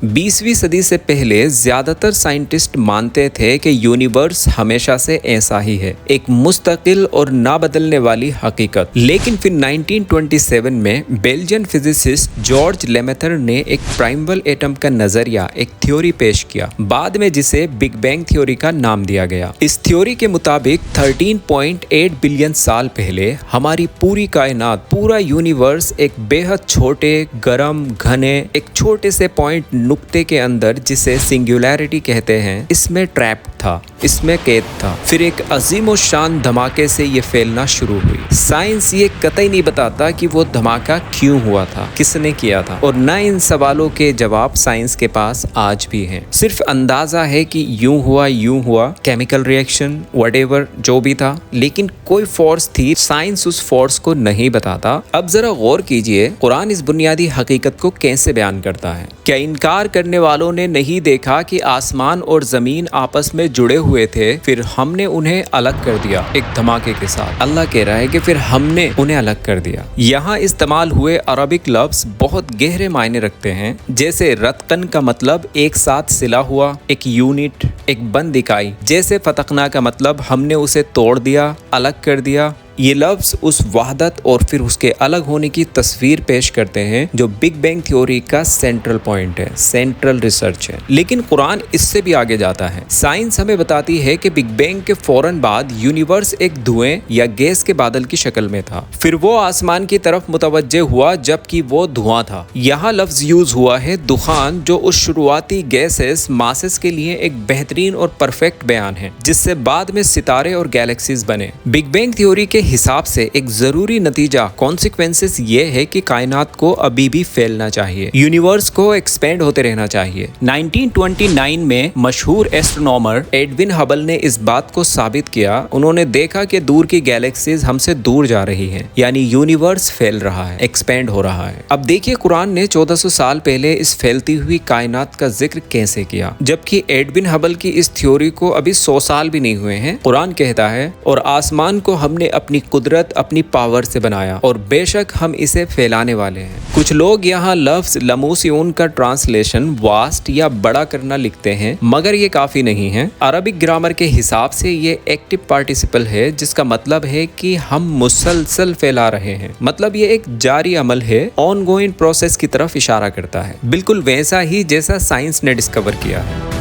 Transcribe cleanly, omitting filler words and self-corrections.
20वीं सदी से पहले ज्यादातर साइंटिस्ट मानते थे कि यूनिवर्स हमेशा से ऐसा ही है, एक मुस्तकिल और ना बदलने वाली हकीकत। लेकिन फिर 1927 में बेल्जियन फिजिसिस्ट जॉर्ज लेमेथर ने एक प्राइमल एटम का नजरिया, एक थ्योरी पेश किया, बाद में जिसे बिग बैंग थ्योरी का नाम दिया गया। इस थ्योरी के मुताबिक 13.8 बिलियन साल पहले हमारी पूरी कायनात, पूरा यूनिवर्स एक बेहद छोटे, गरम, घने, एक छोटे से पॉइंट नुक्ते के अंदर, जिसे सिंगुलैरिटी कहते हैं, इसमें ट्रैप्ड था, इसमें कैद था। फिर एक अजीम और शान धमाके से ये फैलना शुरू हुई। साइंस ये कतई नहीं बताता कि वो धमाका क्यों हुआ था, किसने किया था, और न इन सवालों के जवाब साइंस के पास आज भी हैं। सिर्फ अंदाजा है कि यूं हुआ, केमिकल रिएक्शन, व्हाटएवर जो भी था, लेकिन कोई फोर्स थी, साइंस उस फोर्स को नहीं बताता। अब जरा गौर कीजिए, कुरान इस बुनियादी हकीकत को कैसे बयान करता है। क्या इनकार करने वालों ने नहीं देखा कि आसमान और जमीन आपस में जुड़े हुए थे, फिर हमने उन्हें अलग कर दिया एक धमाके के साथ। अल्लाह कह रहा है कि फिर हमने उन्हें अलग कर दिया। यहाँ इस्तेमाल हुए अरबिक लफ्ज बहुत गहरे मायने रखते हैं। जैसे रतकन का मतलब एक साथ सिला हुआ, एक यूनिट, एक बंद इकाई। जैसे फतकना का मतलब हमने उसे तोड़ दिया, अलग कर दिया। ये लफ्ज उस वहदत और फिर उसके अलग होने की तस्वीर पेश करते हैं जो बिग बैंग थ्योरी का सेंट्रल पॉइंट है, सेंट्रल रिसर्च है। लेकिन कुरान इससे भी आगे जाता है। साइंस हमें बताती है कि बिग बैंग के फौरन बाद यूनिवर्स एक धुएं या गैस के बादल की शक्ल में था, फिर वो आसमान की तरफ मुतवज्जे हुआ जबकि वो धुआं था। यहाँ लफ्ज यूज हुआ है दुखान, जो उस शुरुआती गैसेस मासेस के लिए एक बेहतरीन और परफेक्ट बयान है, जिससे बाद में सितारे और गैलेक्सीज बने। बिग बैंग थ्योरी के हिसाब से एक जरूरी नतीजा, कॉन्सिक्वेंसेस ये है कि कायनात को अभी भी फैलना चाहिए, यूनिवर्स को एक्सपेंड होते रहना चाहिए। 1929 में मशहूर एस्ट्रोनॉमर एडविन हबल ने इस बात को साबित किया। उन्होंने देखा कि दूर की गैलेक्सीज हमसे दूर जा रही हैं, यानी यूनिवर्स फैल रहा है, एक्सपेंड हो रहा है। अब देखिए कुरान ने 1400 साल पहले इस फैलती हुई कायनात का जिक्र कैसे किया, जबकि एडविन हबल की इस थ्योरी को अभी 100 साल भी नहीं हुए हैं। कुरान कहता है, और आसमान को हमने अपनी कुदरत, अपनी पावर से बनाया, और बेशक हम इसे फैलाने वाले हैं। कुछ लोग यहाँ लफ्ज लमूसियून का ट्रांसलेशन वास्ट या बड़ा करना लिखते हैं, मगर ये काफी नहीं है। अरबिक ग्रामर के हिसाब से ये एक्टिव पार्टिसिपल है, जिसका मतलब है कि हम मुसलसल फैला रहे हैं। मतलब ये एक जारी अमल है, ऑन गोइंग प्रोसेस की तरफ इशारा करता है, बिल्कुल वैसा ही जैसा साइंस ने डिस्कवर किया है।